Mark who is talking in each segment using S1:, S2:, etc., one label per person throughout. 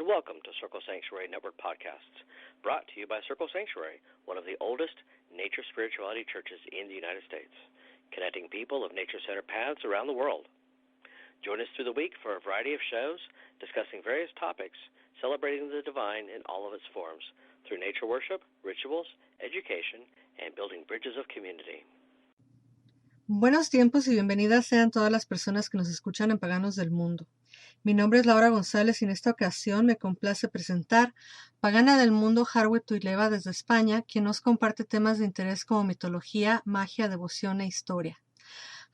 S1: welcome to Circle Sanctuary Network Podcasts, brought to you by Circle Sanctuary, one of the oldest nature spirituality churches in the United States, connecting people of nature-centered paths around the world. Join us through the week for a variety of shows discussing various topics, celebrating the divine in all of its forms, through nature worship, rituals, education, and building bridges of community.
S2: Buenos tiempos y bienvenidas sean todas las personas que nos escuchan en Paganos del Mundo. Mi nombre es Laura González y en esta ocasión me complace presentar Pagana del Mundo Harriet Tuileva desde España, quien nos comparte temas de interés como mitología, magia, devoción e historia.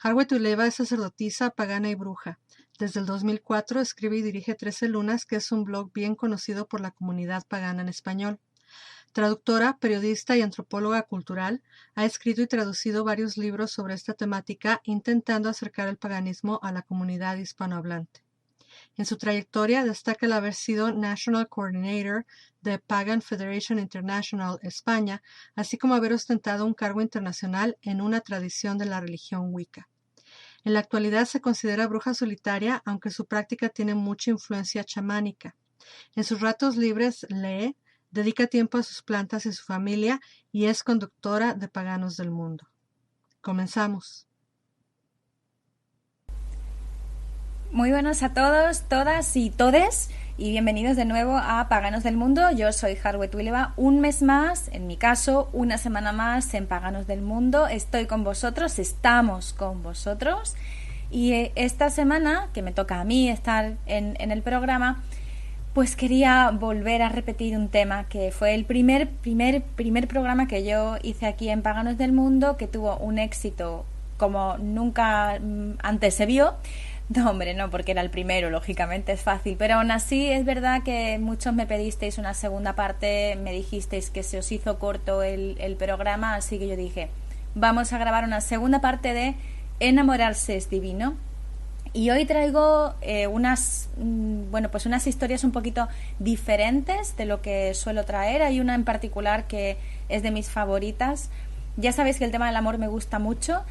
S2: Harriet Tuileva es sacerdotisa, pagana y bruja. Desde el 2004 escribe y dirige 13 Lunas, que es un blog bien conocido por la comunidad pagana en español. Traductora, periodista y antropóloga cultural, ha escrito y traducido varios libros sobre esta temática, intentando acercar el paganismo a la comunidad hispanohablante. En su trayectoria destaca el haber sido National Coordinator de Pagan Federation International España, así como haber ostentado un cargo internacional en una tradición de la religión Wicca. En la actualidad se considera bruja solitaria, aunque su práctica tiene mucha influencia chamánica. En sus ratos libres lee, dedica tiempo a sus plantas y su familia y es conductora de Paganos del Mundo. Comenzamos.
S3: Muy buenos a todos, todas y todes, y bienvenidos de nuevo a Paganos del Mundo. Yo soy Harriet Tuileva, un mes más, en mi caso, una semana más en Paganos del Mundo. Estoy con vosotros, estamos con vosotros, y esta semana, que me toca a mí estar en el programa, pues quería volver a repetir un tema que fue el primer programa que yo hice aquí en Paganos del Mundo, que tuvo un éxito como nunca antes se vio. No, hombre, no, porque era el primero, lógicamente es fácil, pero aún así es verdad que muchos me pedisteis una segunda parte, me dijisteis que se os hizo corto el programa, así que yo dije, vamos a grabar una segunda parte de Enamorarse es divino. Y hoy traigo unas historias un poquito diferentes de lo que suelo traer. Hay una en particular que es de mis favoritas. Ya sabéis que el tema del amor me gusta mucho.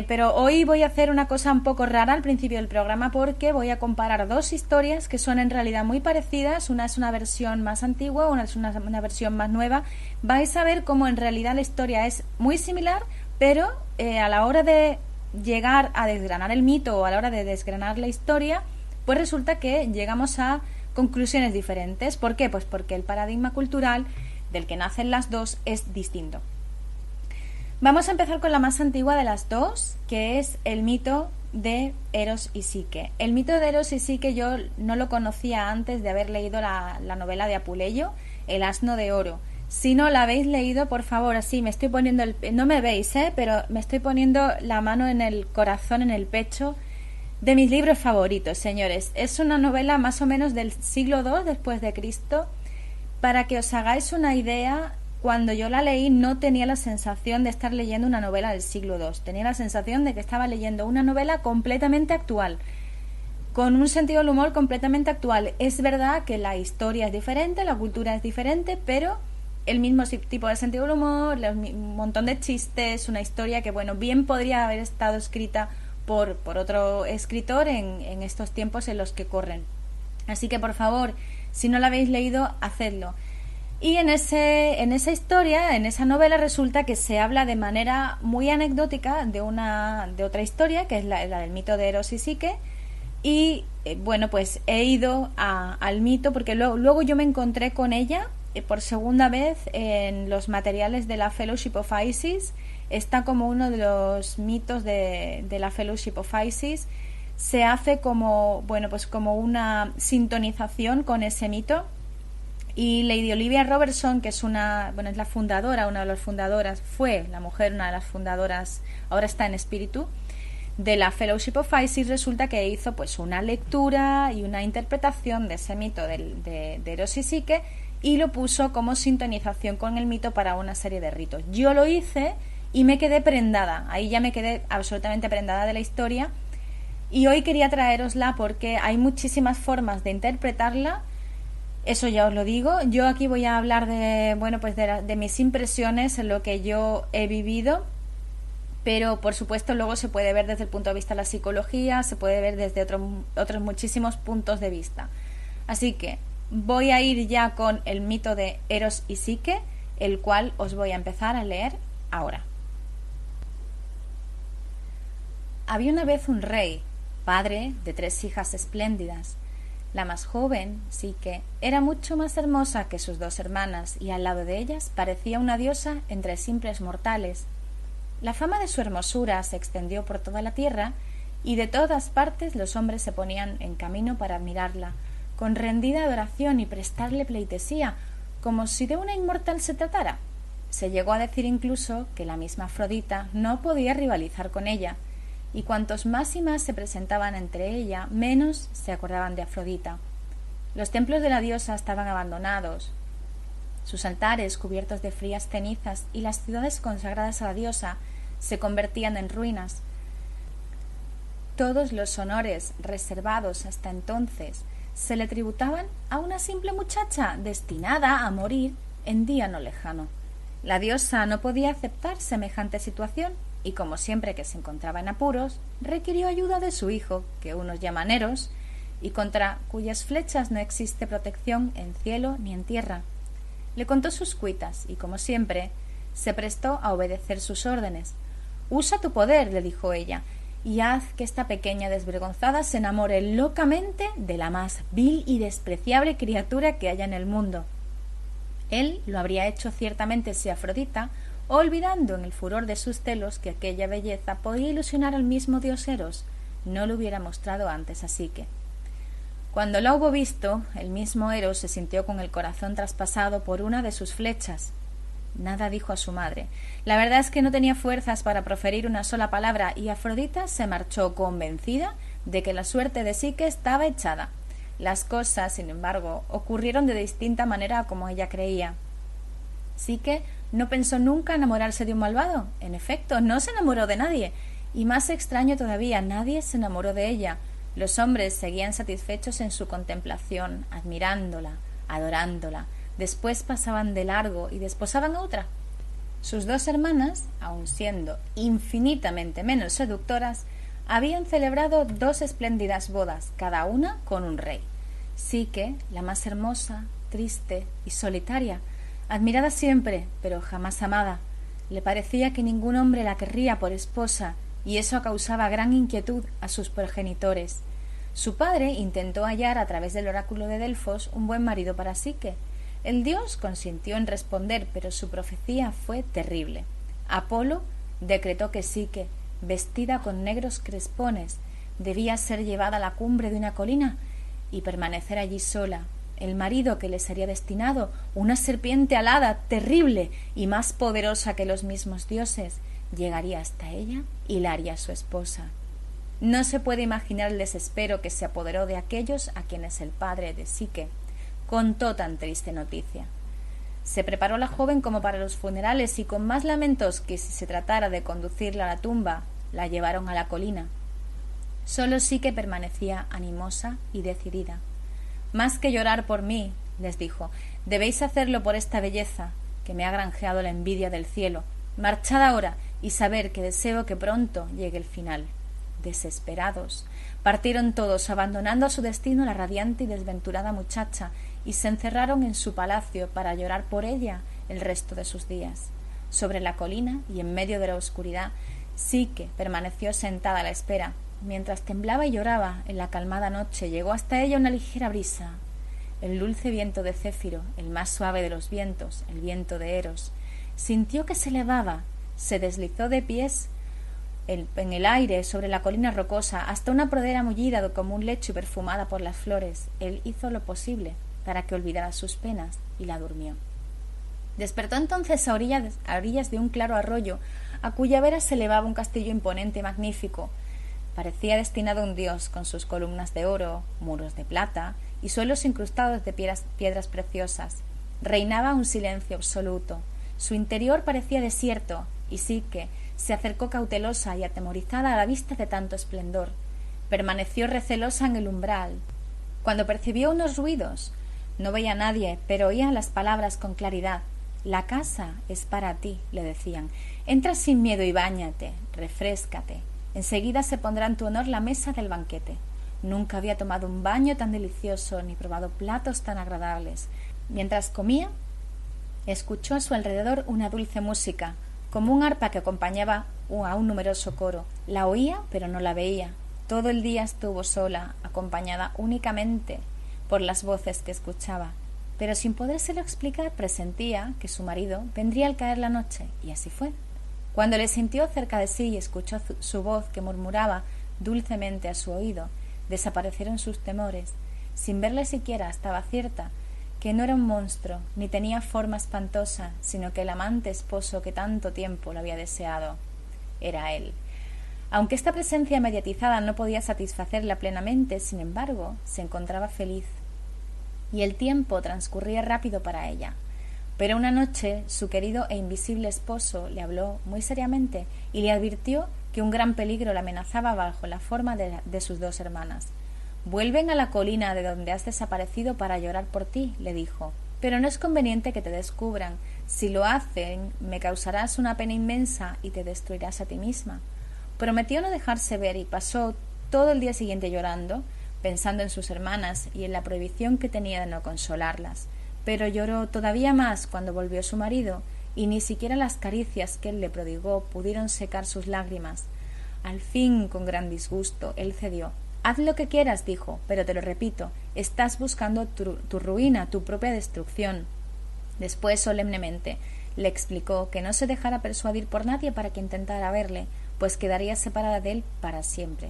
S3: Pero hoy voy a hacer una cosa un poco rara al principio del programa, porque voy a comparar dos historias que son en realidad muy parecidas. Una es una versión más antigua, una es una versión más nueva. Vais a ver cómo en realidad la historia es muy similar, pero a la hora de llegar a desgranar el mito o a la hora de desgranar la historia, pues resulta que llegamos a conclusiones diferentes. ¿Por qué? Pues porque el paradigma cultural del que nacen las dos es distinto. Vamos a empezar con la más antigua de las dos, que es el mito de Eros y Psique. El mito de Eros y Psique yo no lo conocía antes de haber leído la novela de Apuleyo, El asno de oro. Si no la habéis leído, por favor, así me estoy poniendo no me veis, pero me estoy poniendo la mano en el corazón, en el pecho, de mis libros favoritos, señores. Es una novela más o menos del siglo II después de Cristo. Para que os hagáis una idea, cuando yo la leí no tenía la sensación de estar leyendo una novela del siglo II. Tenía la sensación de que estaba leyendo una novela completamente actual, con un sentido del humor completamente actual. Es verdad que la historia es diferente, la cultura es diferente, pero el mismo tipo de sentido del humor, un montón de chistes, una historia que, bueno, bien podría haber estado escrita por otro escritor en estos tiempos en los que corren. Así que, por favor, si no la habéis leído, hacedlo. Y en esa historia, en esa novela, resulta que se habla de manera muy anecdótica de otra historia, que es la del mito de Eros y Psique. Y bueno, pues he ido al mito porque luego yo me encontré con ella por segunda vez en los materiales de la Fellowship of Isis. Está como uno de los mitos de la Fellowship of Isis. Se hace como una sintonización con ese mito. Y Lady Olivia Robertson, que es es la fundadora, una de las fundadoras, fue la mujer, una de las fundadoras, ahora está en espíritu, de la Fellowship of Isis, resulta que hizo pues una lectura y una interpretación de ese mito de Eros y Psique y lo puso como sintonización con el mito para una serie de ritos. Yo lo hice y me quedé prendada, ahí ya me quedé absolutamente prendada de la historia, y hoy quería traerosla porque hay muchísimas formas de interpretarla. Eso ya os lo digo. Yo aquí voy a hablar de mis impresiones, en lo que yo he vivido, pero por supuesto luego se puede ver desde el punto de vista de la psicología, se puede ver desde otros muchísimos puntos de vista. Así que voy a ir ya con el mito de Eros y Psique, el cual os voy a empezar a leer ahora. Había una vez un rey, padre de 3 hijas espléndidas. La más joven, Psique, era mucho más hermosa que sus 2 hermanas y al lado de ellas parecía una diosa entre simples mortales. La fama de su hermosura se extendió por toda la tierra y de todas partes los hombres se ponían en camino para admirarla, con rendida adoración y prestarle pleitesía, como si de una inmortal se tratara. Se llegó a decir incluso que la misma Afrodita no podía rivalizar con ella, y cuantos más y más se presentaban entre ella, menos se acordaban de Afrodita. Los templos de la diosa estaban abandonados, sus altares cubiertos de frías cenizas y las ciudades consagradas a la diosa se convertían en ruinas. Todos los honores reservados hasta entonces se le tributaban a una simple muchacha destinada a morir en día no lejano. La diosa no podía aceptar semejante situación y, como siempre que se encontraba en apuros, requirió ayuda de su hijo, que unos llaman Eros, y contra cuyas flechas no existe protección en cielo ni en tierra. Le contó sus cuitas y, como siempre, se prestó a obedecer sus órdenes. «Usa tu poder», le dijo ella, «y haz que esta pequeña desvergonzada se enamore locamente de la más vil y despreciable criatura que haya en el mundo». Él lo habría hecho ciertamente si Afrodita, olvidando en el furor de sus celos que aquella belleza podía ilusionar al mismo dios Eros, no lo hubiera mostrado antes a Psique. Cuando la hubo visto, el mismo Eros se sintió con el corazón traspasado por una de sus flechas. Nada dijo a su madre. La verdad es que no tenía fuerzas para proferir una sola palabra y Afrodita se marchó convencida de que la suerte de Psique estaba echada. Las cosas, sin embargo, ocurrieron de distinta manera a como ella creía. Psique no pensó nunca enamorarse de un malvado. En efecto, no se enamoró de nadie. Y más extraño todavía, nadie se enamoró de ella. Los hombres seguían satisfechos en su contemplación, admirándola, adorándola. Después pasaban de largo y desposaban a otra. Sus 2 hermanas, aun siendo infinitamente menos seductoras, habían celebrado 2 espléndidas bodas, cada una con un rey. Psique, la más hermosa, triste y solitaria, admirada siempre, pero jamás amada. Le parecía que ningún hombre la querría por esposa, y eso causaba gran inquietud a sus progenitores. Su padre intentó hallar a través del oráculo de Delfos un buen marido para Psique. El dios consintió en responder, pero su profecía fue terrible. Apolo decretó que Psique, vestida con negros crespones, debía ser llevada a la cumbre de una colina y permanecer allí sola. El marido que le sería destinado, una serpiente alada, terrible y más poderosa que los mismos dioses, llegaría hasta ella y la haría su esposa. No se puede imaginar el desespero que se apoderó de aquellos a quienes el padre de Psique contó tan triste noticia. Se preparó la joven como para los funerales y con más lamentos que si se tratara de conducirla a la tumba, la llevaron a la colina. Solo Psique permanecía animosa y decidida. «Más que llorar por mí», les dijo, «debéis hacerlo por esta belleza que me ha granjeado la envidia del cielo. Marchad ahora y saber que deseo que pronto llegue el final». Desesperados, partieron todos, abandonando a su destino la radiante y desventurada muchacha, y se encerraron en su palacio para llorar por ella el resto de sus días. Sobre la colina y en medio de la oscuridad, Psique permaneció sentada a la espera. Mientras temblaba y lloraba en la calmada noche, llegó hasta ella una ligera brisa. El dulce viento de Céfiro, el más suave de los vientos, el viento de Eros. Sintió que se elevaba, se deslizó de pies en el aire sobre la colina rocosa hasta una pradera mullida como un lecho y perfumada por las flores. Él hizo lo posible para que olvidara sus penas y la durmió. Despertó entonces a orillas de un claro arroyo, a cuya vera se elevaba un castillo imponente y magnífico. Parecía destinado a un dios, con sus columnas de oro, muros de plata y suelos incrustados de piedras preciosas. Reinaba un silencio absoluto. Su interior parecía desierto, y Psique se acercó cautelosa y atemorizada a la vista de tanto esplendor. Permaneció recelosa en el umbral. Cuando percibió unos ruidos, no veía a nadie, pero oía las palabras con claridad. «La casa es para ti», le decían. «Entra sin miedo y báñate, refréscate. Enseguida se pondrá en tu honor la mesa del banquete». Nunca había tomado un baño tan delicioso ni probado platos tan agradables. Mientras comía, escuchó a su alrededor una dulce música, como un arpa que acompañaba a un numeroso coro. La oía, pero no la veía. Todo el día estuvo sola, acompañada únicamente por las voces que escuchaba. Pero sin podérselo explicar, presentía que su marido vendría al caer la noche, y así fue. Cuando le sintió cerca de sí y escuchó su voz que murmuraba dulcemente a su oído, desaparecieron sus temores. Sin verle siquiera, estaba cierta que no era un monstruo, ni tenía forma espantosa, sino que el amante esposo que tanto tiempo lo había deseado era él. Aunque esta presencia mediatizada no podía satisfacerla plenamente, sin embargo, se encontraba feliz, y el tiempo transcurría rápido para ella. Pero una noche su querido e invisible esposo le habló muy seriamente y le advirtió que un gran peligro la amenazaba bajo la forma de sus dos hermanas. «Vuelven a la colina de donde has desaparecido para llorar por ti», le dijo, «pero no es conveniente que te descubran. Si lo hacen, me causarás una pena inmensa y te destruirás a ti misma». Prometió no dejarse ver y pasó todo el día siguiente llorando, pensando en sus hermanas y en la prohibición que tenía de no consolarlas. Pero lloró todavía más cuando volvió su marido, y ni siquiera las caricias que él le prodigó pudieron secar sus lágrimas. Al fin, con gran disgusto, él cedió. «Haz lo que quieras», dijo, «pero te lo repito, estás buscando tu ruina, tu propia destrucción». Después, solemnemente, le explicó que no se dejara persuadir por nadie para que intentara verle, pues quedaría separada de él para siempre.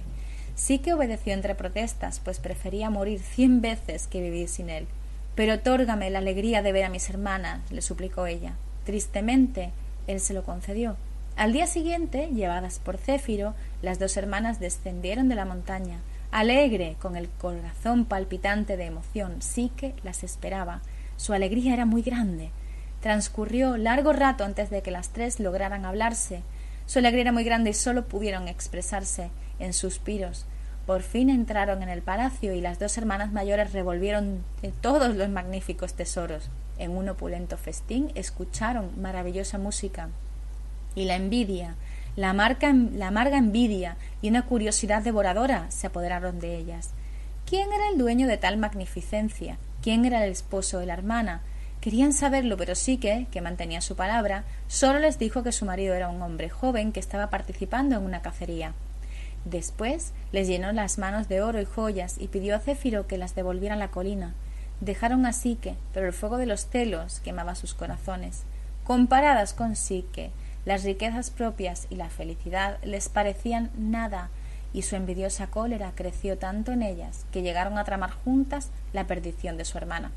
S3: Sí que obedeció entre protestas, pues prefería morir 100 veces que vivir sin él. «Pero otórgame la alegría de ver a mis hermanas», le suplicó ella. Tristemente, él se lo concedió. Al día siguiente, llevadas por Céfiro, las dos hermanas descendieron de la montaña. Alegre, con el corazón palpitante de emoción, Psique las esperaba. Su alegría era muy grande. Transcurrió largo rato antes de que las tres lograran hablarse. Su alegría era muy grande y sólo pudieron expresarse en suspiros. Por fin entraron en el palacio y las dos hermanas mayores revolvieron todos los magníficos tesoros. En un opulento festín escucharon maravillosa música. Y la envidia, la amarga envidia y una curiosidad devoradora se apoderaron de ellas. ¿Quién era el dueño de tal magnificencia? ¿Quién era el esposo de la hermana? Querían saberlo, pero Psique, que mantenía su palabra, solo les dijo que su marido era un hombre joven que estaba participando en una cacería. Después les llenó las manos de oro y joyas y pidió a Céfiro que las devolviera a la colina. Dejaron a Psique, pero el fuego de los celos quemaba sus corazones. Comparadas con Psique, las riquezas propias y la felicidad les parecían nada, y su envidiosa cólera creció tanto en ellas que llegaron a tramar juntas la perdición de su hermana.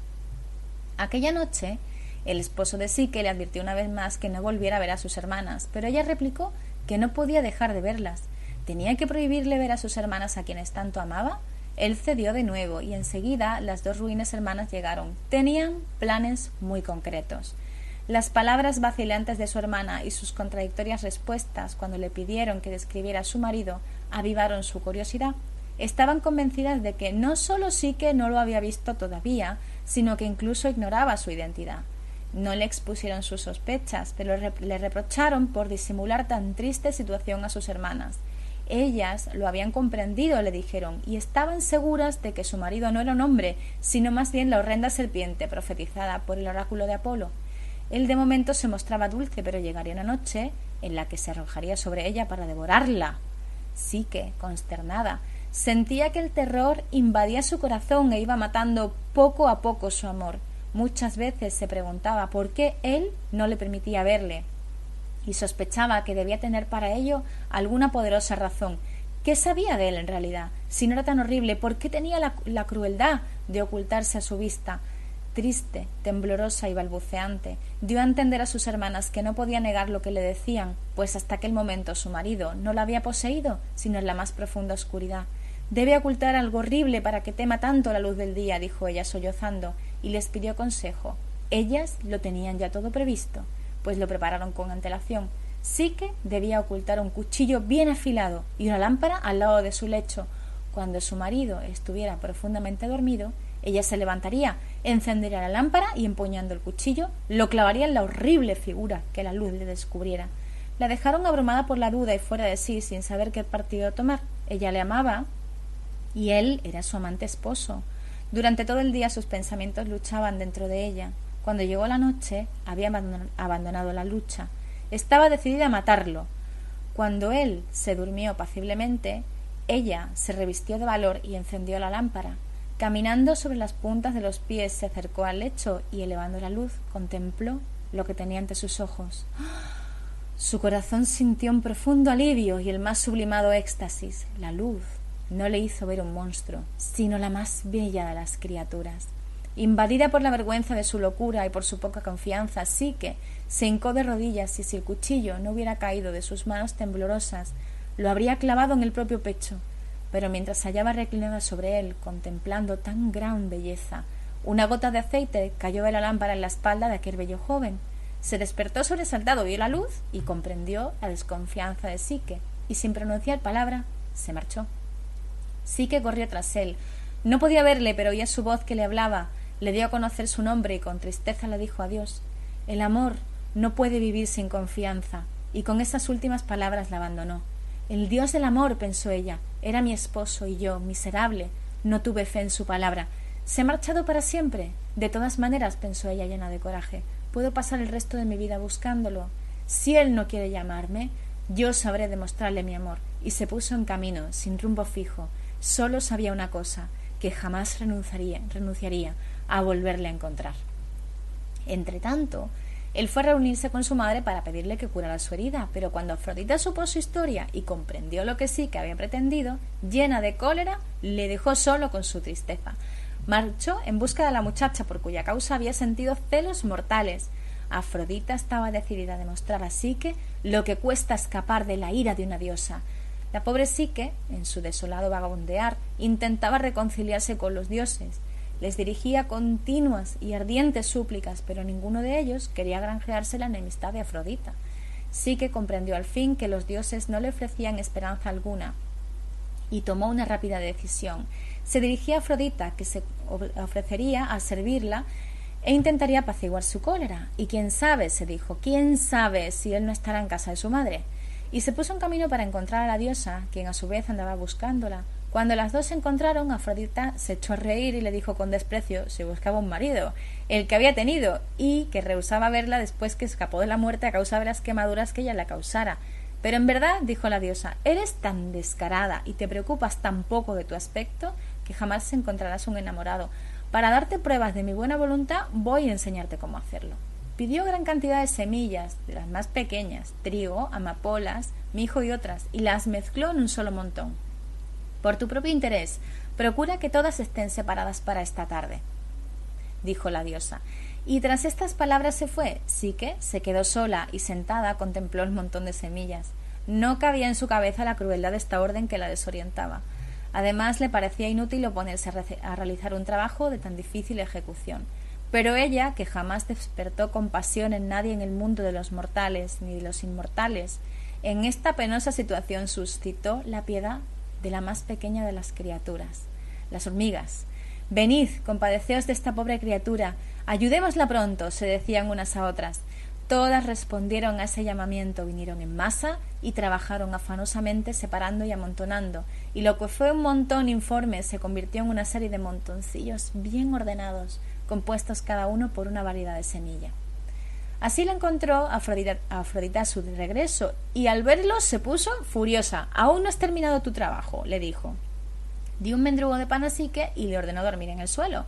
S3: Aquella noche, el esposo de Psique le advirtió una vez más que no volviera a ver a sus hermanas, pero ella replicó que no podía dejar de verlas. ¿Tenía que prohibirle ver a sus hermanas a quienes tanto amaba? Él cedió de nuevo y enseguida las dos ruines hermanas llegaron. Tenían planes muy concretos. Las palabras vacilantes de su hermana y sus contradictorias respuestas cuando le pidieron que describiera a su marido avivaron su curiosidad. Estaban convencidas de que no solo Psique no lo había visto todavía, sino que incluso ignoraba su identidad. No le expusieron sus sospechas, pero le reprocharon por disimular tan triste situación a sus hermanas. Ellas lo habían comprendido, le dijeron, y estaban seguras de que su marido no era un hombre, sino más bien la horrenda serpiente profetizada por el oráculo de Apolo. Él de momento se mostraba dulce, pero llegaría una noche en la que se arrojaría sobre ella para devorarla. Psique, consternada, sentía que el terror invadía su corazón e iba matando poco a poco su amor. Muchas veces se preguntaba por qué él no le permitía verle, y sospechaba que debía tener para ello alguna poderosa razón. ¿Qué sabía de él en realidad? Si no era tan horrible, ¿por qué tenía la crueldad de ocultarse a su vista? Triste, temblorosa y balbuceante, dio a entender a sus hermanas que no podía negar lo que le decían, pues hasta aquel momento su marido no la había poseído, sino en la más profunda oscuridad. «Debe ocultar algo horrible para que tema tanto la luz del día», dijo ella sollozando, y les pidió consejo. Ellas lo tenían ya todo previsto, pues lo prepararon con antelación. Psique debía ocultar un cuchillo bien afilado y una lámpara al lado de su lecho. Cuando su marido estuviera profundamente dormido, ella se levantaría, encendería la lámpara y, empuñando el cuchillo, lo clavaría en la horrible figura que la luz le descubriera. La dejaron abrumada por la duda y fuera de sí, sin saber qué partido tomar. Ella le amaba y él era su amante esposo. Durante todo el día sus pensamientos luchaban dentro de ella. Cuando llegó la noche, había abandonado la lucha. Estaba decidida a matarlo. Cuando él se durmió apaciblemente, ella se revistió de valor y encendió la lámpara. Caminando sobre las puntas de los pies, se acercó al lecho y, elevando la luz, contempló lo que tenía ante sus ojos. Su corazón sintió un profundo alivio y el más sublimado éxtasis. La luz no le hizo ver un monstruo, sino la más bella de las criaturas. Invadida por la vergüenza de su locura y por su poca confianza, Psique se hincó de rodillas y, si el cuchillo no hubiera caído de sus manos temblorosas, lo habría clavado en el propio pecho. Pero mientras se hallaba reclinada sobre él, contemplando tan gran belleza, una gota de aceite cayó de la lámpara en la espalda de aquel bello joven. Se despertó sobresaltado, vio la luz y comprendió la desconfianza de Psique, y sin pronunciar palabra se marchó. Psique corrió tras él. No podía verle, pero oía su voz que le hablaba. Le dio a conocer su nombre y con tristeza le dijo adiós. El amor no puede vivir sin confianza, y con esas últimas palabras la abandonó. El Dios del amor, pensó ella, era mi esposo y yo, miserable, no tuve fe en su palabra. Se ha marchado para siempre. De todas maneras, pensó ella llena de coraje, puedo pasar el resto de mi vida buscándolo. Si él no quiere llamarme, yo sabré demostrarle mi amor. Y se puso en camino, sin rumbo fijo. Solo sabía una cosa, que jamás renunciaría a volverle a encontrar. Entretanto, él fue a reunirse con su madre para pedirle que curara su herida, pero cuando Afrodita supo su historia y comprendió lo que sí que había pretendido, llena de cólera, le dejó solo con su tristeza. Marchó en busca de la muchacha por cuya causa había sentido celos mortales. Afrodita estaba decidida a demostrar a Psique lo que cuesta escapar de la ira de una diosa. La pobre Psique, en su desolado vagabundear, intentaba reconciliarse con los dioses. Les dirigía continuas y ardientes súplicas, pero ninguno de ellos quería granjearse la enemistad de Afrodita. Psique comprendió al fin que los dioses no le ofrecían esperanza alguna y tomó una rápida decisión. Se dirigía a Afrodita, que se ofrecería a servirla e intentaría apaciguar su cólera. Y quién sabe, se dijo, quién sabe si él no estará en casa de su madre. Y se puso en camino para encontrar a la diosa, quien a su vez andaba buscándola. Cuando las dos se encontraron, Afrodita se echó a reír y le dijo con desprecio si buscaba un marido, el que había tenido, y que rehusaba verla después que escapó de la muerte a causa de las quemaduras que ella le causara. Pero en verdad, dijo la diosa, eres tan descarada y te preocupas tan poco de tu aspecto que jamás encontrarás un enamorado. Para darte pruebas de mi buena voluntad, voy a enseñarte cómo hacerlo. Pidió gran cantidad de semillas, de las más pequeñas, trigo, amapolas, mijo y otras, y las mezcló en un solo montón. Por tu propio interés, procura que todas estén separadas para esta tarde, dijo la diosa. Y tras estas palabras se fue. Psique se quedó sola y sentada contempló el montón de semillas. No cabía en su cabeza la crueldad de esta orden que la desorientaba. Además, le parecía inútil oponerse a realizar un trabajo de tan difícil ejecución. Pero ella, que jamás despertó compasión en nadie en el mundo de los mortales ni de los inmortales, en esta penosa situación suscitó la piedad de la más pequeña de las criaturas, las hormigas. Venid, compadeceos de esta pobre criatura, ayudémosla pronto, se decían unas a otras. Todas respondieron a ese llamamiento, vinieron en masa y trabajaron afanosamente separando y amontonando, y lo que fue un montón informe se convirtió en una serie de montoncillos bien ordenados, compuestos cada uno por una variedad de semilla. Así la encontró Afrodita a su regreso, y al verlo se puso furiosa. «Aún no has terminado tu trabajo», le dijo. Dio un mendrugo de pan a Psique y le ordenó dormir en el suelo,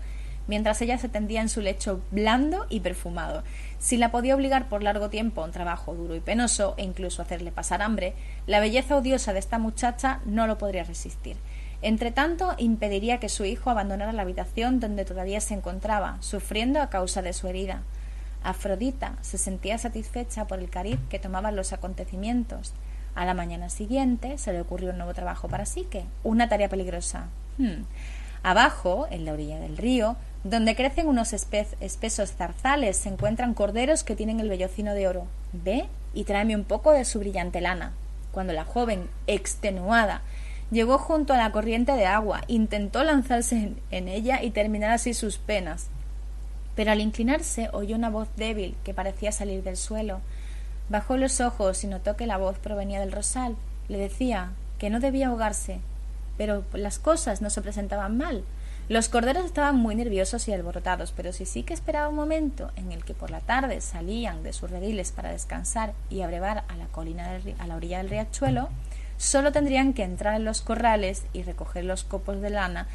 S3: mientras ella se tendía en su lecho blando y perfumado. Si la podía obligar por largo tiempo a un trabajo duro y penoso, e incluso hacerle pasar hambre, la belleza odiosa de esta muchacha no lo podría resistir. Entretanto, impediría que su hijo abandonara la habitación donde todavía se encontraba, sufriendo a causa de su herida. Afrodita se sentía satisfecha por el cariz que tomaban los acontecimientos. A la mañana siguiente se le ocurrió un nuevo trabajo para Psique, una tarea peligrosa. Abajo, en la orilla del río, donde crecen unos espesos zarzales, se encuentran corderos que tienen el vellocino de oro. Ve y tráeme un poco de su brillante lana. Cuando la joven, extenuada, llegó junto a la corriente de agua, intentó lanzarse en ella y terminar así sus penas. Pero al inclinarse oyó una voz débil que parecía salir del suelo. Bajó los ojos y notó que la voz provenía del rosal. Le decía que no debía ahogarse. pero las cosas no se presentaban mal. Los corderos estaban muy nerviosos y alborotados, pero si sí que esperaba un momento en el que por la tarde salían de sus rediles para descansar y abrevar a la colina a la orilla del riachuelo, solo tendrían que entrar en los corrales y recoger los copos de lana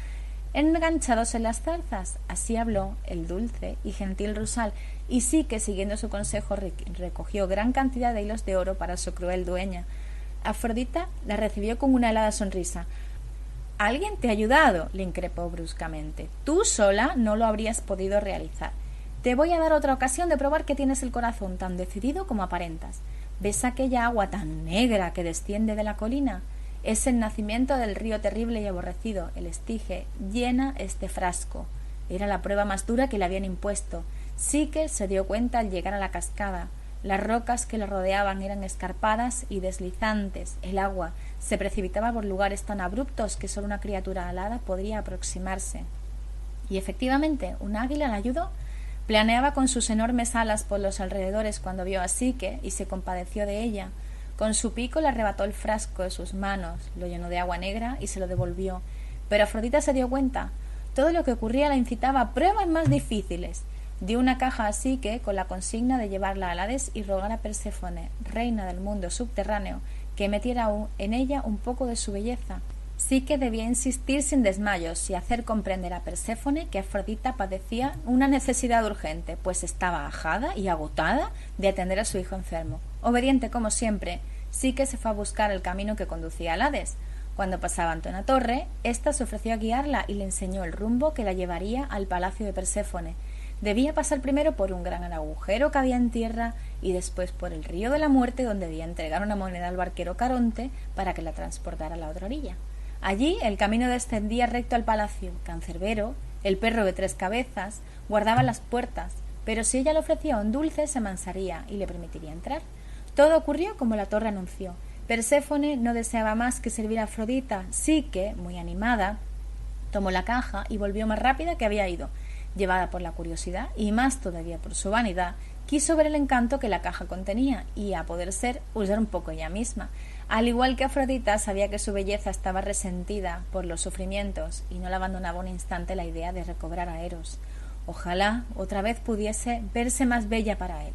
S3: enganchados en las zarzas. Así habló el dulce y gentil Rusal, y sí que siguiendo su consejo recogió gran cantidad de hilos de oro para su cruel dueña. Afrodita la recibió con una helada sonrisa. «¿Alguien te ha ayudado?», le increpó bruscamente. «Tú sola no lo habrías podido realizar. Te voy a dar otra ocasión de probar que tienes el corazón tan decidido como aparentas. ¿Ves aquella agua tan negra que desciende de la colina? Es el nacimiento del río terrible y aborrecido, el Estige. Llena este frasco». Era la prueba más dura que le habían impuesto. Sí que se dio cuenta al llegar a la cascada. Las rocas que lo rodeaban eran escarpadas y deslizantes. El agua se precipitaba por lugares tan abruptos que solo una criatura alada podría aproximarse. Y efectivamente, un águila la ayudó. Planeaba con sus enormes alas por los alrededores cuando vio a Psique y se compadeció de ella. Con su pico le arrebató el frasco de sus manos, lo llenó de agua negra y se lo devolvió. Pero Afrodita se dio cuenta. Todo lo que ocurría la incitaba a pruebas más difíciles. Dio una caja a Psique con la consigna de llevarla al Hades y rogar a Perséfone, reina del mundo subterráneo, que metiera en ella un poco de su belleza. Psique debía insistir sin desmayos y hacer comprender a Perséfone que Afrodita padecía una necesidad urgente, pues estaba ajada y agotada de atender a su hijo enfermo. Obediente como siempre, Psique se fue a buscar el camino que conducía al Hades. Cuando pasaba ante una torre, ésta se ofreció a guiarla y le enseñó el rumbo que la llevaría al palacio de Perséfone. Debía pasar primero por un gran agujero que había en tierra y después por el río de la muerte, donde debía entregar una moneda al barquero Caronte para que la transportara a la otra orilla. Allí el camino descendía recto al palacio. Cancerbero, el perro de 3 cabezas, guardaba las puertas, pero si ella le ofrecía un dulce se amansaría y le permitiría entrar. Todo ocurrió como la torre anunció. Perséfone no deseaba más que servir a Afrodita. Psique, muy animada, tomó la caja y volvió más rápida que había ido. Llevada por la curiosidad y más todavía por su vanidad, quiso ver el encanto que la caja contenía y, a poder ser, usar un poco ella misma. Al igual que Afrodita, sabía que su belleza estaba resentida por los sufrimientos y no le abandonaba un instante la idea de recobrar a Eros. Ojalá otra vez pudiese verse más bella para él.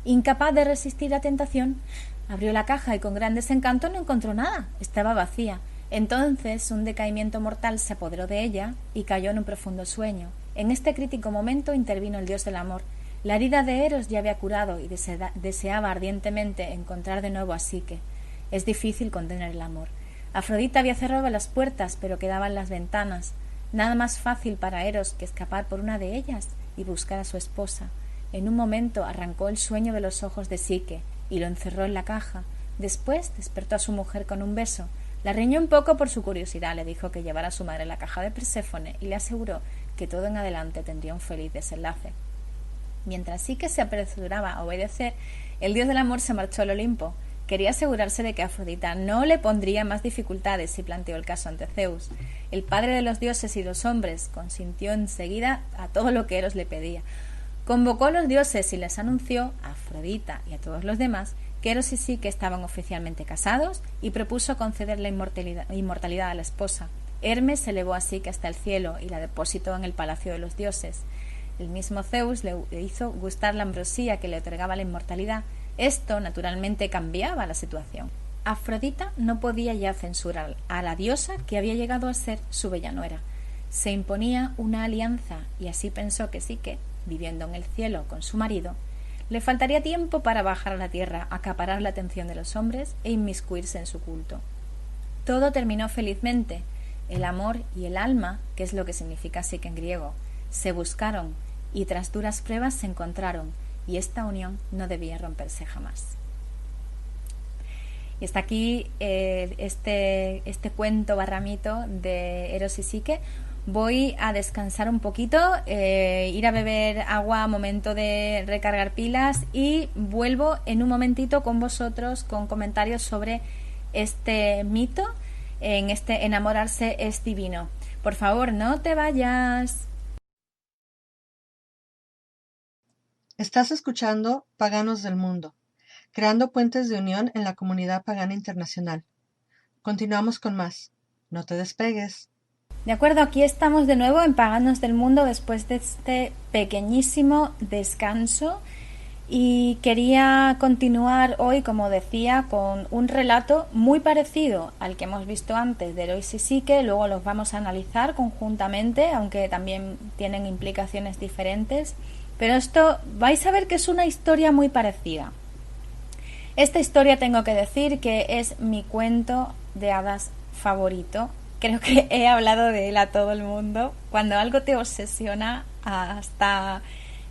S3: Incapaz de resistir la tentación, abrió la caja y con gran desencanto no encontró nada. Estaba vacía. Entonces un decaimiento mortal se apoderó de ella y cayó en un profundo sueño. En este crítico momento intervino el dios del amor. La herida de Eros ya había curado y deseaba ardientemente encontrar de nuevo a Psique. Es difícil contener el amor. Afrodita había cerrado las puertas, pero quedaban las ventanas. Nada más fácil para Eros que escapar por una de ellas y buscar a su esposa. En un momento arrancó el sueño de los ojos de Psique y lo encerró en la caja. Después despertó a su mujer con un beso. La riñó un poco por su curiosidad, le dijo que llevara a su madre la caja de Perséfone y le aseguró que todo en adelante tendría un feliz desenlace. Mientras Psique se apresuraba a obedecer, el dios del amor se marchó al Olimpo. Quería asegurarse de que Afrodita no le pondría más dificultades y planteó el caso ante Zeus. El padre de los dioses y los hombres consintió enseguida a todo lo que Eros le pedía. Convocó a los dioses y les anunció a Afrodita y a todos los demás que Eros y Psique estaban oficialmente casados y propuso conceder la inmortalidad a la esposa. Hermes se elevó a Psique hasta el cielo y la depositó en el palacio de los dioses. El mismo Zeus le hizo gustar la ambrosía que le otorgaba la inmortalidad. Esto, naturalmente, cambiaba la situación. Afrodita no podía ya censurar a la diosa que había llegado a ser su bella nuera. Se imponía una alianza y así pensó que Psique, viviendo en el cielo con su marido, le faltaría tiempo para bajar a la tierra, acaparar la atención de los hombres e inmiscuirse en su culto. Todo terminó felizmente. El amor y el alma, que es lo que significa Psique en griego, se buscaron y tras duras pruebas se encontraron, y esta unión no debía romperse jamás. Y hasta aquí este cuento barramito de Eros y Psique. Voy a descansar un poquito, ir a beber agua, momento de recargar pilas, y vuelvo en un momentito con vosotros con comentarios sobre este mito, en este enamorarse es divino. Por favor, no te vayas.
S2: Estás escuchando Paganos del Mundo, creando puentes de unión en la comunidad pagana internacional. Continuamos con más. No te despegues.
S3: De acuerdo, aquí estamos de nuevo en Paganos del Mundo después de este pequeñísimo descanso y quería continuar hoy, como decía, con un relato muy parecido al que hemos visto antes de Eloís y Psique. Luego los vamos a analizar conjuntamente, aunque también tienen implicaciones diferentes, pero esto vais a ver que es una historia muy parecida. Esta historia tengo que decir que es mi cuento de hadas favorito. Creo que he hablado de él a todo el mundo. Cuando algo te obsesiona hasta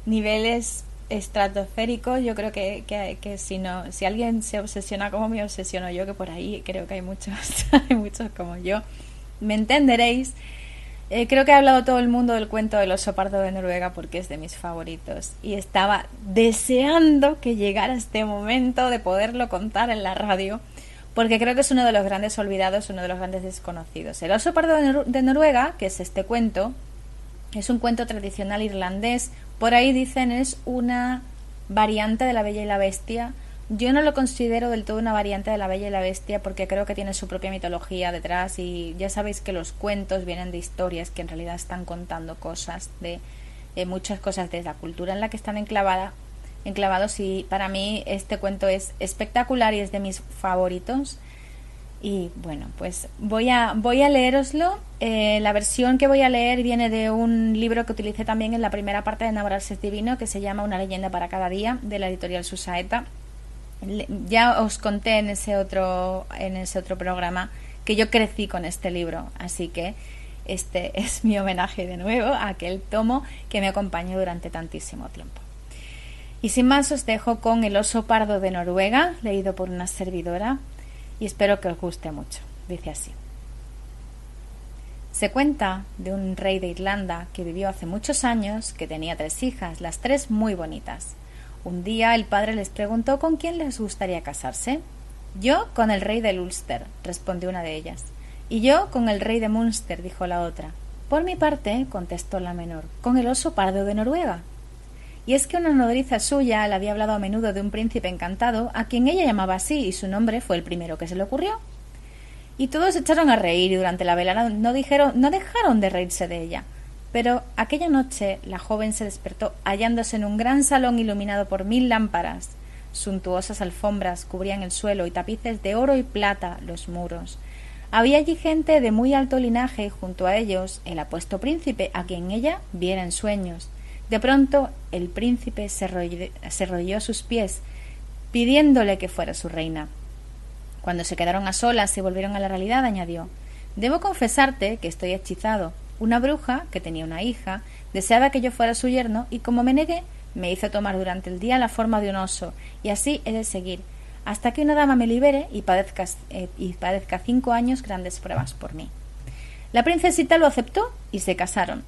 S3: niveles estratosféricos, yo creo que si alguien se obsesiona como me obsesiono yo, que por ahí creo que hay muchos como yo, me entenderéis. Creo que ha hablado todo el mundo del cuento del oso pardo de Noruega porque es de mis favoritos y estaba deseando que llegara este momento de poderlo contar en la radio, porque creo que es uno de los grandes olvidados, uno de los grandes desconocidos. El oso pardo de Noruega, que es este cuento, es un cuento tradicional irlandés. Por ahí dicen es una variante de La Bella y la Bestia. Yo no lo considero del todo una variante de La Bella y la Bestia porque creo que tiene su propia mitología detrás, y ya sabéis que los cuentos vienen de historias que en realidad están contando cosas de muchas cosas de la cultura en la que están enclavados, y para mí este cuento es espectacular y es de mis favoritos. Y bueno, pues voy a leéroslo. La versión que voy a leer viene de un libro que utilicé también en la primera parte de Enamorarse es Divino, que se llama Una leyenda para cada día, de la editorial Susaeta. Ya os conté en ese otro programa que yo crecí con este libro, así que este es mi homenaje de nuevo a aquel tomo que me acompañó durante tantísimo tiempo. Y sin más os dejo con El oso pardo de Noruega, leído por una servidora, y espero que os guste mucho. Dice así. Se cuenta de un rey de Irlanda que vivió hace muchos años, que tenía 3 hijas, las 3 muy bonitas. Un día el padre les preguntó con quién les gustaría casarse. Yo con el rey de Ulster, respondió una de ellas. Y yo con el rey de Munster, dijo la otra. Por mi parte, contestó la menor, con el oso pardo de Noruega. Y es que una nodriza suya le había hablado a menudo de un príncipe encantado a quien ella llamaba así, y su nombre fue el primero que se le ocurrió. Y todos se echaron a reír y durante la velada no dejaron de reírse de ella. Pero aquella noche la joven se despertó hallándose en un gran salón iluminado por 1000 lámparas. Suntuosas alfombras cubrían el suelo y tapices de oro y plata los muros. Había allí gente de muy alto linaje y junto a ellos el apuesto príncipe a quien ella viera en sueños. De pronto el príncipe se arrodilló a sus pies, pidiéndole que fuera su reina. Cuando se quedaron a solas y volvieron a la realidad, añadió: «Debo confesarte que estoy hechizado. Una bruja, que tenía una hija, deseaba que yo fuera su yerno y como me negué, me hizo tomar durante el día la forma de un oso, y así he de seguir, hasta que una dama me libere y padezca 5 años grandes pruebas por mí». La princesita lo aceptó y se casaron.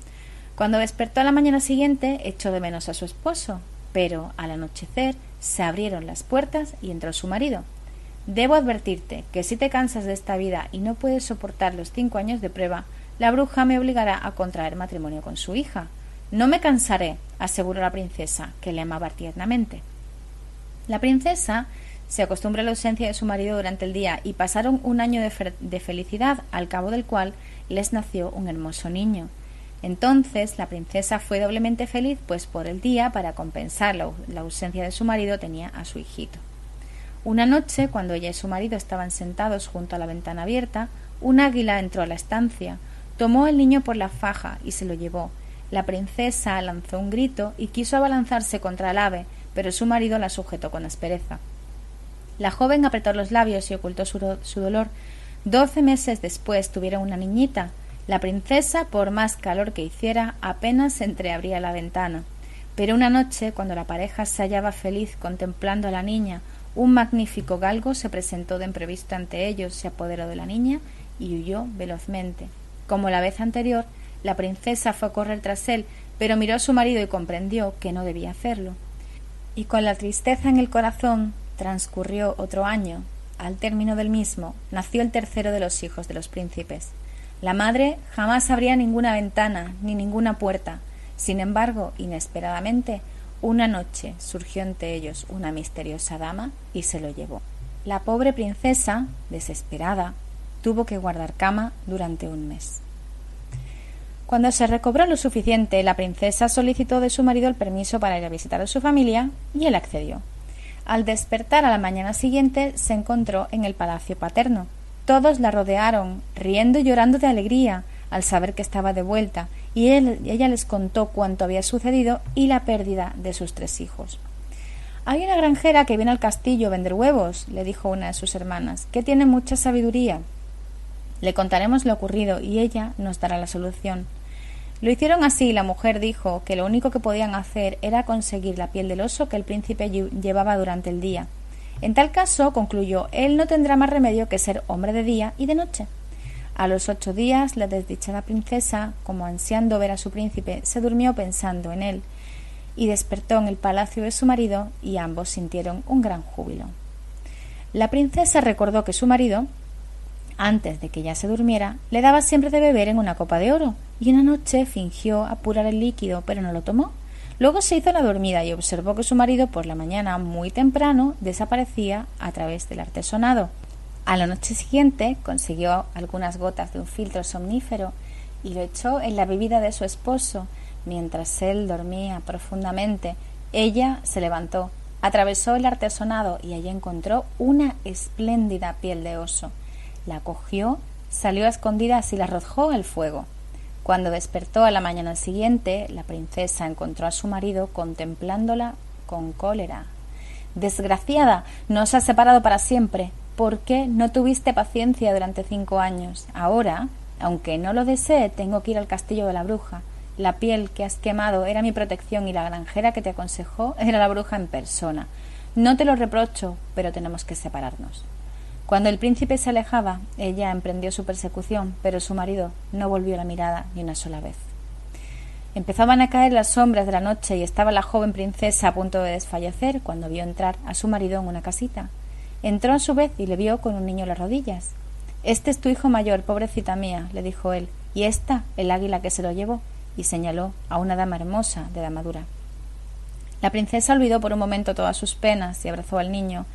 S3: Cuando despertó a la mañana siguiente, echó de menos a su esposo, pero al anochecer se abrieron las puertas y entró su marido. «Debo advertirte que si te cansas de esta vida y no puedes soportar los 5 años de prueba, la bruja me obligará a contraer matrimonio con su hija». «No me cansaré», aseguró la princesa, que le amaba tiernamente. La princesa se acostumbró a la ausencia de su marido durante el día y pasaron un año de felicidad, al cabo del cual les nació un hermoso niño. Entonces la princesa fue doblemente feliz, pues por el día, para compensar la ausencia de su marido, tenía a su hijito. Una noche, cuando ella y su marido estaban sentados junto a la ventana abierta, un águila entró a la estancia, tomó al niño por la faja y se lo llevó. La princesa lanzó un grito y quiso abalanzarse contra el ave, pero su marido la sujetó con aspereza. La joven apretó los labios y ocultó su dolor. 12 meses después tuvieron una niñita. La princesa, por más calor que hiciera, apenas entreabría la ventana. Pero una noche, cuando la pareja se hallaba feliz contemplando a la niña, un magnífico galgo se presentó de imprevisto ante ellos, se apoderó de la niña y huyó velozmente. Como la vez anterior, la princesa fue a correr tras él, pero miró a su marido y comprendió que no debía hacerlo. Y con la tristeza en el corazón transcurrió otro año. Al término del mismo, nació el tercero de los hijos de los príncipes. La madre jamás abría ninguna ventana ni ninguna puerta. Sin embargo, inesperadamente, una noche surgió ante ellos una misteriosa dama y se lo llevó. La pobre princesa, desesperada, tuvo que guardar cama durante un mes. Cuando se recobró lo suficiente, la princesa solicitó de su marido el permiso para ir a visitar a su familia y él accedió. Al despertar a la mañana siguiente, se encontró en el palacio paterno. Todos la rodearon, riendo y llorando de alegría al saber que estaba de vuelta, y ella les contó cuánto había sucedido y la pérdida de sus 3 hijos. «Hay una granjera que viene al castillo a vender huevos», le dijo una de sus hermanas, «que tiene mucha sabiduría. Le contaremos lo ocurrido y ella nos dará la solución». Lo hicieron así y la mujer dijo que lo único que podían hacer era conseguir la piel del oso que el príncipe llevaba durante el día. En tal caso, concluyó, él no tendrá más remedio que ser hombre de día y de noche. A los 8 días, la desdichada princesa, como ansiando ver a su príncipe, se durmió pensando en él y despertó en el palacio de su marido y ambos sintieron un gran júbilo. La princesa recordó que su marido, antes de que ella se durmiera, le daba siempre de beber en una copa de oro, y una noche fingió apurar el líquido, pero no lo tomó. Luego se hizo la dormida y observó que su marido por la mañana muy temprano desaparecía a través del artesonado. A la noche siguiente consiguió algunas gotas de un filtro somnífero y lo echó en la bebida de su esposo. Mientras él dormía profundamente, ella se levantó, atravesó el artesonado y allí encontró una espléndida piel de oso. La cogió, salió a escondidas y la arrojó al fuego. Cuando despertó a la mañana siguiente, la princesa encontró a su marido contemplándola con cólera. «Desgraciada, nos has separado para siempre. ¿Por qué no tuviste paciencia durante 5 años? Ahora, aunque no lo desee, tengo que ir al castillo de la bruja. La piel que has quemado era mi protección y la granjera que te aconsejó era la bruja en persona. No te lo reprocho, pero tenemos que separarnos». Cuando el príncipe se alejaba, ella emprendió su persecución, pero su marido no volvió la mirada ni una sola vez. Empezaban a caer las sombras de la noche y estaba la joven princesa a punto de desfallecer cuando vio entrar a su marido en una casita. Entró a su vez y le vio con un niño en las rodillas. «Este es tu hijo mayor, pobrecita mía», le dijo él, «y esta, el águila que se lo llevó», y señaló a una dama hermosa de damadura. La princesa olvidó por un momento todas sus penas y abrazó al niño.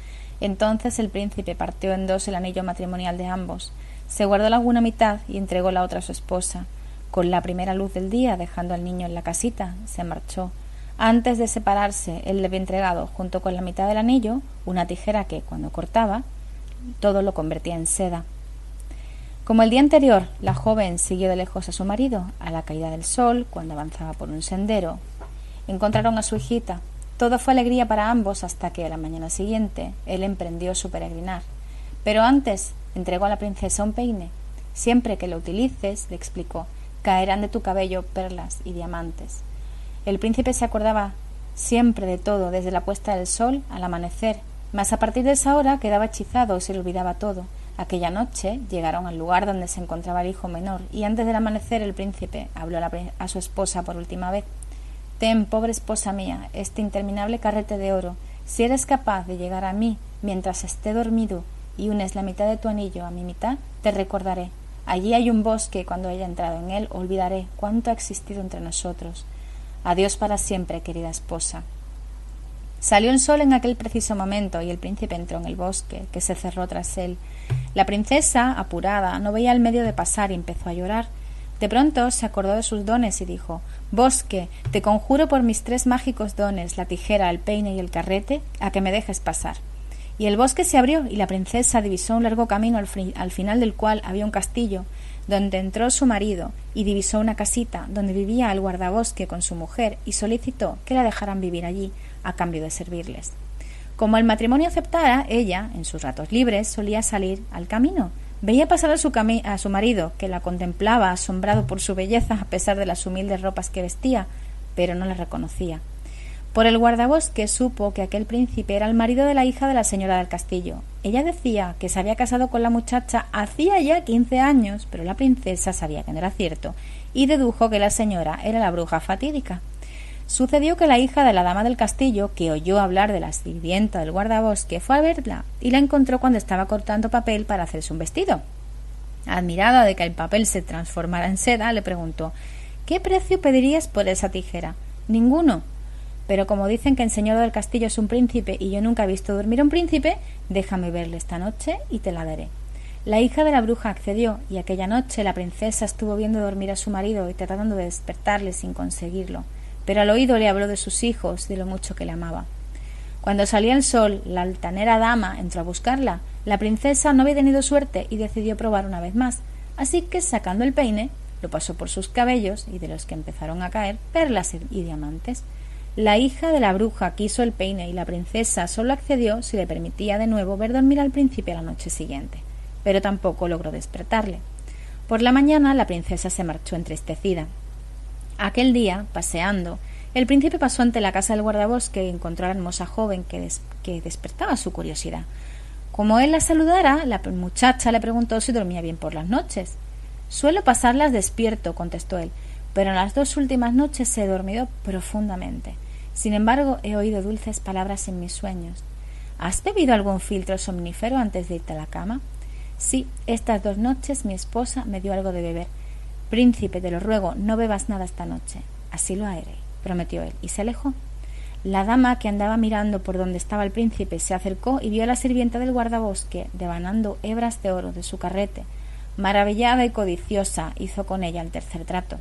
S3: Entonces el príncipe partió en 2 el anillo matrimonial de ambos, se guardó la una mitad y entregó la otra a su esposa. Con la primera luz del día, dejando al niño en la casita, se marchó. Antes de separarse, él le había entregado, junto con la mitad del anillo, una tijera que, cuando cortaba, todo lo convertía en seda. Como el día anterior, la joven siguió de lejos a su marido. A la caída del sol, cuando avanzaba por un sendero, encontraron a su hijita. Todo fue alegría para ambos hasta que, a la mañana siguiente, él emprendió su peregrinar. Pero antes entregó a la princesa un peine. «Siempre que lo utilices», le explicó, «caerán de tu cabello perlas y diamantes». El príncipe se acordaba siempre de todo, desde la puesta del sol al amanecer, mas a partir de esa hora quedaba hechizado y se le olvidaba todo. Aquella noche llegaron al lugar donde se encontraba el hijo menor, y antes del amanecer el príncipe habló a su esposa por última vez. «Ten, pobre esposa mía, este interminable carrete de oro. Si eres capaz de llegar a mí mientras esté dormido y unes la mitad de tu anillo a mi mitad, te recordaré. Allí hay un bosque, cuando haya entrado en él, olvidaré cuánto ha existido entre nosotros. Adiós para siempre, querida esposa». Salió el sol en aquel preciso momento y el príncipe entró en el bosque, que se cerró tras él. La princesa, apurada, no veía el medio de pasar y empezó a llorar. De pronto se acordó de sus dones y dijo: «Bosque, te conjuro por mis 3 mágicos dones, la tijera, el peine y el carrete, a que me dejes pasar». Y el bosque se abrió y la princesa divisó un largo camino al final del cual había un castillo, donde entró su marido, y divisó una casita donde vivía el guardabosque con su mujer y solicitó que la dejaran vivir allí a cambio de servirles. Como el matrimonio aceptara, ella, en sus ratos libres, solía salir al camino. Veía pasar a su marido, que la contemplaba asombrado por su belleza a pesar de las humildes ropas que vestía, pero no la reconocía. Por el guardabosque supo que aquel príncipe era el marido de la hija de la señora del castillo. Ella decía que se había casado con la muchacha hacía ya 15 años, pero la princesa sabía que no era cierto y dedujo que la señora era la bruja fatídica. Sucedió que la hija de la dama del castillo, que oyó hablar de la sirvienta del guardabosque, fue a verla y la encontró cuando estaba cortando papel para hacerse un vestido. Admirada de que el papel se transformara en seda, le preguntó: «¿Qué precio pedirías por esa tijera?» «Ninguno. Pero como dicen que el señor del castillo es un príncipe y yo nunca he visto dormir a un príncipe, déjame verle esta noche y te la daré». La hija de la bruja accedió, y aquella noche la princesa estuvo viendo dormir a su marido y tratando de despertarle sin conseguirlo, pero al oído le habló de sus hijos, de lo mucho que le amaba. Cuando salía el sol, la altanera dama entró a buscarla. La princesa no había tenido suerte y decidió probar una vez más, así que sacando el peine, lo pasó por sus cabellos, y de los que empezaron a caer perlas y diamantes. La hija de la bruja quiso el peine y la princesa solo accedió si le permitía de nuevo ver dormir al príncipe a la noche siguiente, pero tampoco logró despertarle. Por la mañana la princesa se marchó entristecida. Aquel día, paseando, el príncipe pasó ante la casa del guardabosque y encontró a la hermosa joven que despertaba su curiosidad. Como él la saludara, la muchacha le preguntó si dormía bien por las noches. «Suelo pasarlas despierto», contestó él, «pero en las 2 últimas noches he dormido profundamente. Sin embargo, he oído dulces palabras en mis sueños. ¿Has bebido algún filtro somnífero antes de irte a la cama?» «Sí, estas 2 noches mi esposa me dio algo de beber. Príncipe, te lo ruego, no bebas nada esta noche». «Así lo haré», prometió él, y se alejó. La dama, que andaba mirando por donde estaba el príncipe, se acercó y vio a la sirvienta del guardabosque devanando hebras de oro de su carrete. Maravillada y codiciosa, hizo con ella el tercer trato.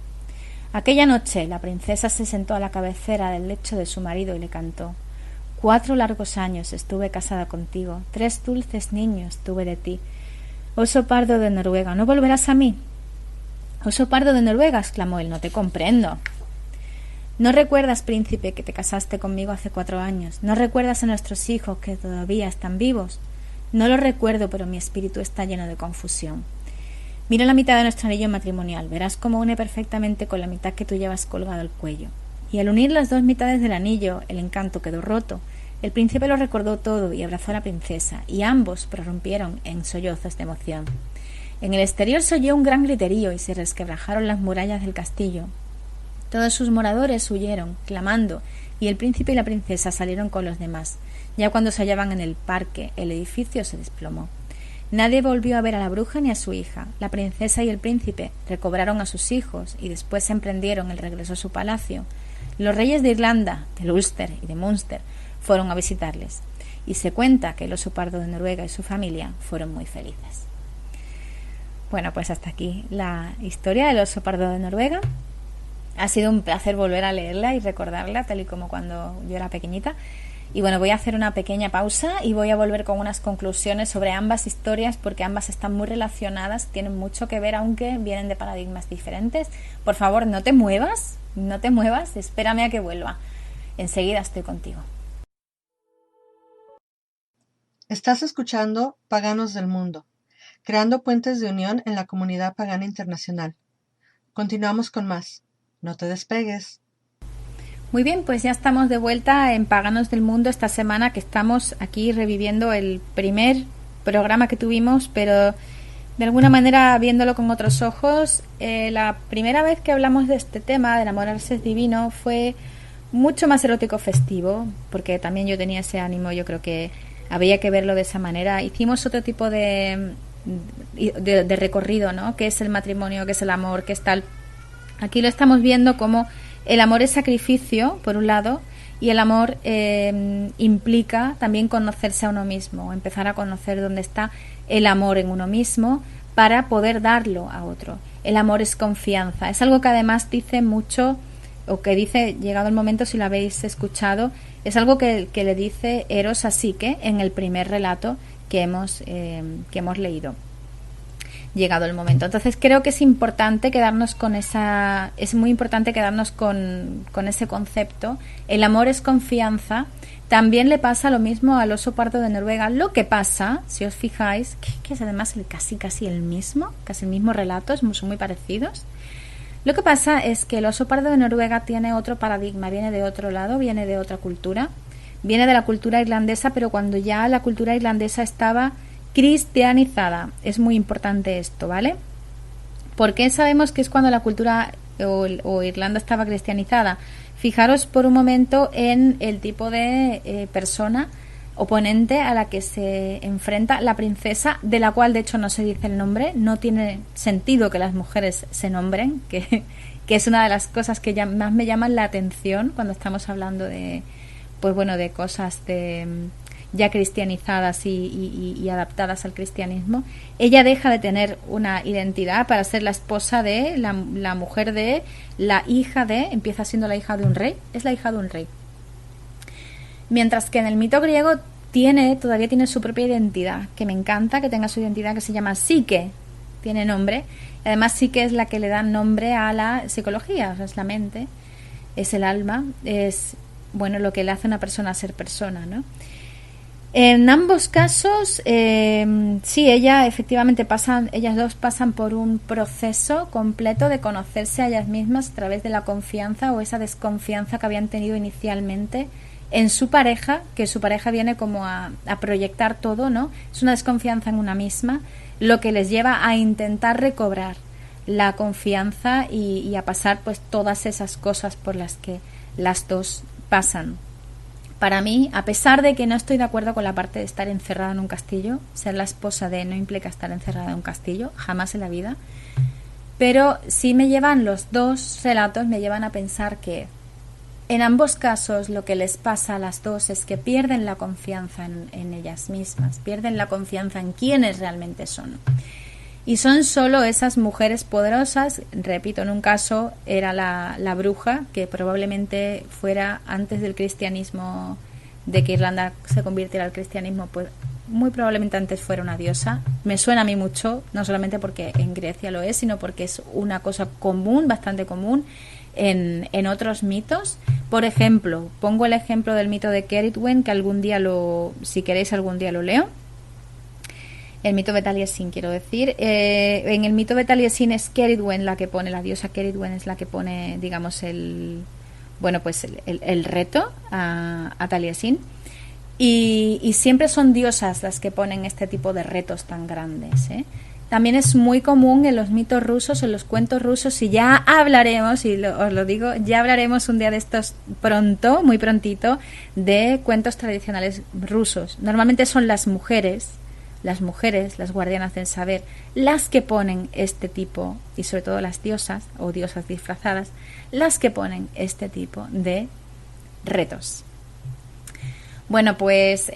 S3: Aquella noche la princesa se sentó a la cabecera del lecho de su marido y le cantó: «4 largos años estuve casada contigo, 3 dulces niños tuve de ti. Oso pardo de Noruega, ¿no volverás a mí?» «Oso pardo de Noruega», exclamó él, «no te comprendo». «¿No recuerdas, príncipe, que te casaste conmigo hace 4 años? ¿No recuerdas a nuestros hijos que todavía están vivos?» «No lo recuerdo, pero mi espíritu está lleno de confusión. Mira la mitad de nuestro anillo matrimonial, verás cómo une perfectamente con la mitad que tú llevas colgado al cuello». Y al unir las 2 mitades del anillo, el encanto quedó roto. El príncipe lo recordó todo y abrazó a la princesa, y ambos prorrumpieron en sollozos de emoción. En el exterior se oyó un gran griterío y se resquebrajaron las murallas del castillo. Todos sus moradores huyeron, clamando, y el príncipe y la princesa salieron con los demás. Ya cuando se hallaban en el parque, el edificio se desplomó. Nadie volvió a ver a la bruja ni a su hija. La princesa y el príncipe recobraron a sus hijos y después emprendieron el regreso a su palacio. Los reyes de Irlanda, de Ulster y de Munster fueron a visitarles, y se cuenta que el oso pardo de Noruega y su familia fueron muy felices. Bueno, pues hasta aquí la historia del oso pardo de Noruega. Ha sido un placer volver a leerla y recordarla, tal y como cuando yo era pequeñita. Y bueno, voy a hacer una pequeña pausa y voy a volver con unas conclusiones sobre ambas historias, porque ambas están muy relacionadas, tienen mucho que ver, aunque vienen de paradigmas diferentes. Por favor, no te muevas, espérame a que vuelva. Enseguida estoy contigo.
S2: Estás escuchando Paganos del Mundo, creando puentes de unión en la comunidad pagana internacional. Continuamos con más. No te despegues.
S3: Muy bien, pues ya estamos de vuelta en Paganos del Mundo esta semana, que estamos aquí reviviendo el primer programa que tuvimos, pero de alguna manera viéndolo con otros ojos. La primera vez que hablamos de este tema, del amor al ser divino, fue mucho más erótico festivo, porque también yo tenía ese ánimo, yo creo que había que verlo de esa manera. Hicimos otro tipo de recorrido, ¿no? ¿Qué es el matrimonio? ¿Qué es el amor? ¿Qué es tal? Aquí lo estamos viendo como el amor es sacrificio, por un lado, y el amor implica también conocerse a uno mismo, empezar a conocer dónde está el amor en uno mismo para poder darlo a otro. El amor es confianza. Es algo que además dice mucho, o que dice, llegado el momento, si lo habéis escuchado, es algo que le dice Eros a Psique en el primer relato que hemos leído. Llegado el momento. Entonces creo que es importante quedarnos con es muy importante quedarnos con ese concepto. El amor es confianza. También le pasa lo mismo al oso pardo de Noruega. Lo que pasa, si os fijáis, que es además casi el mismo relato, son muy parecidos. Lo que pasa es que el oso pardo de Noruega tiene otro paradigma, viene de otro lado, viene de otra cultura, viene de la cultura irlandesa, pero cuando ya la cultura irlandesa estaba cristianizada. Es muy importante esto, ¿vale? ¿Por qué sabemos que es cuando la cultura o Irlanda estaba cristianizada? Fijaros por un momento en el tipo de persona oponente a la que se enfrenta la princesa, de la cual de hecho no se dice el nombre. No tiene sentido que las mujeres se nombren, que es una de las cosas que más me llaman la atención cuando estamos hablando de, pues bueno, de cosas de ya cristianizadas y adaptadas al cristianismo, ella deja de tener una identidad para ser la esposa de, la mujer de, la hija de, empieza siendo la hija de un rey, es la hija de un rey. Mientras que en el mito griego todavía tiene su propia identidad, que me encanta que tenga su identidad, que se llama Psique, tiene nombre. Además Psique es la que le da nombre a la psicología, o sea, es la mente, es el alma, es lo que le hace a una persona ser persona, ¿no? En ambos casos, sí, ellas dos pasan por un proceso completo de conocerse a ellas mismas a través de la confianza o esa desconfianza que habían tenido inicialmente en su pareja, que su pareja viene como a proyectar todo, ¿no? Es una desconfianza en una misma, lo que les lleva a intentar recobrar la confianza y a pasar pues todas esas cosas por las que las dos pasan. Para mí, a pesar de que no estoy de acuerdo con la parte de estar encerrada en un castillo, ser la esposa de no implica estar encerrada en un castillo, jamás en la vida, pero sí los dos relatos me llevan a pensar que en ambos casos lo que les pasa a las dos es que pierden la confianza en ellas mismas, pierden la confianza en quiénes realmente son. Y son solo esas mujeres poderosas, repito, en un caso era la bruja, que probablemente fuera antes del cristianismo, de que Irlanda se convirtiera al cristianismo, pues muy probablemente antes fuera una diosa. Me suena a mí mucho, no solamente porque en Grecia lo es, sino porque es una cosa común, bastante común en otros mitos. Por ejemplo, pongo el ejemplo del mito de Cerridwen, que algún día si queréis algún día lo leo. El mito de Taliesin, quiero decir. En el mito de Taliesin es Cerridwen la que pone, la diosa Cerridwen es la que pone, digamos, el reto a Taliesin. Y siempre son diosas las que ponen este tipo de retos tan grandes, ¿eh? También es muy común en los mitos rusos, en los cuentos rusos, y ya hablaremos, os lo digo, ya hablaremos un día de estos pronto, muy prontito, de cuentos tradicionales rusos. Normalmente son las mujeres, las guardianas del saber, las que ponen este tipo, y sobre todo las diosas o diosas disfrazadas, las que ponen este tipo de retos. Bueno, pues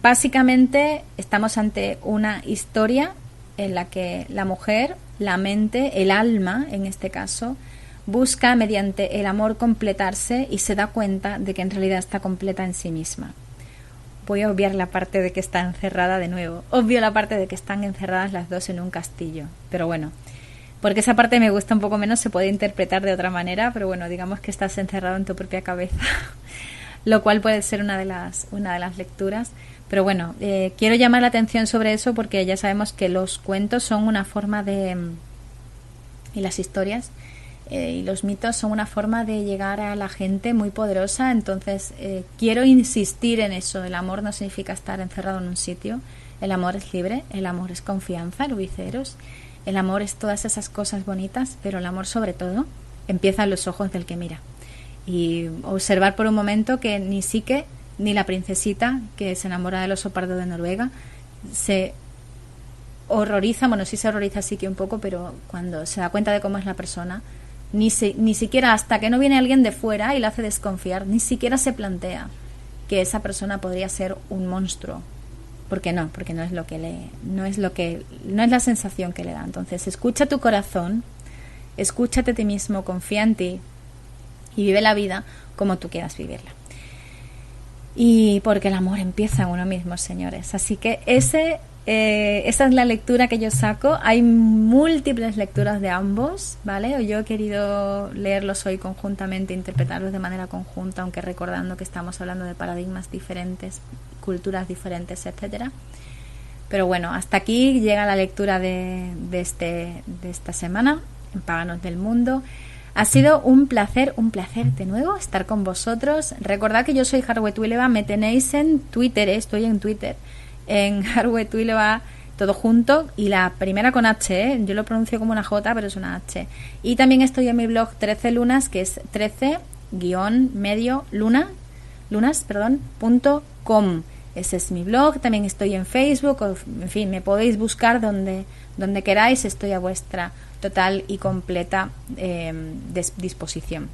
S3: básicamente estamos ante una historia en la que la mujer, la mente, el alma en este caso, busca mediante el amor completarse y se da cuenta de que en realidad está completa en sí misma. Voy a obviar la parte de que está encerrada de nuevo. Obvio la parte de que están encerradas las dos en un castillo. Pero bueno, porque esa parte me gusta un poco menos, se puede interpretar de otra manera, pero bueno, digamos que estás encerrado en tu propia cabeza. Lo cual puede ser una de las lecturas. Pero bueno, quiero llamar la atención sobre eso porque ya sabemos que los cuentos son una forma y las historias y los mitos son una forma de llegar a la gente muy poderosa. Entonces quiero insistir en eso. El amor no significa estar encerrado en un sitio. El amor es libre, el amor es confianza, luiceros. El amor es todas esas cosas bonitas, pero el amor sobre todo empieza en los ojos del que mira. Y observar por un momento que ni Psique ni la princesita que se enamora del oso pardo de Noruega se horroriza, bueno, sí se horroriza Psique un poco, pero cuando se da cuenta de cómo es la persona, ni siquiera hasta que no viene alguien de fuera y la hace desconfiar, ni siquiera se plantea que esa persona podría ser un monstruo. Porque no es no es la sensación que le da. Entonces, escucha tu corazón, escúchate a ti mismo, confía en ti y vive la vida como tú quieras vivirla. Y porque el amor empieza en uno mismo, señores. Así que esa es la lectura que yo saco. Hay múltiples lecturas de ambos, ¿vale? Yo he querido leerlos hoy conjuntamente, interpretarlos de manera conjunta, aunque recordando que estamos hablando de paradigmas diferentes, culturas diferentes, etcétera. Pero bueno, hasta aquí llega la lectura de esta semana en Paganos del Mundo. Ha sido un placer de nuevo estar con vosotros. Recordad que yo soy Harriet Tuileva, me tenéis en Twitter, estoy en Twitter, en Harriet Tuileva, todo junto, y la primera con H, yo lo pronuncio como una J, pero es una H. Y también estoy en mi blog 13 lunas, que es 13-lunas.com. Ese es mi blog, también estoy en Facebook, en fin, me podéis buscar donde queráis, estoy a vuestra total y completa disposición.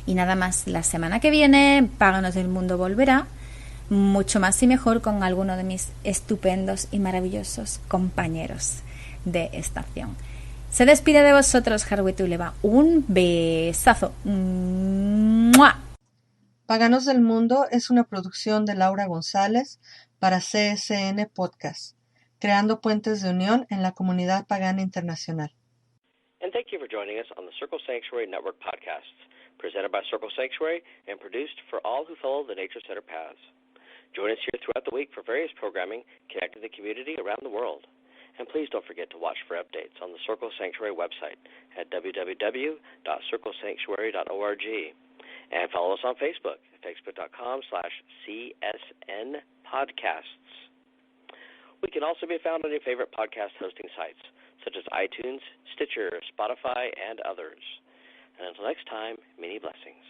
S3: Y nada más, la semana que viene Páganos del Mundo volverá mucho más y mejor con alguno de mis estupendos y maravillosos compañeros de estación. Se despide de vosotros, Harwet Uleva. Un besazo. ¡Mua!
S2: Paganos del Mundo es una producción de Laura González para CSN Podcast, creando puentes de unión en la comunidad pagana internacional.
S1: And thank you for joining us on the Circle Sanctuary Network podcasts, presented by Circle Sanctuary and produced for all who follow the Nature Center paths. Join us here throughout the week for various programming connecting the community around the world. And please don't forget to watch for updates on the Circle Sanctuary website at www.circlesanctuary.org. And follow us on Facebook at facebook.com/CSN Podcasts. We can also be found on your favorite podcast hosting sites, such as iTunes, Stitcher, Spotify, and others. And until next time, many blessings.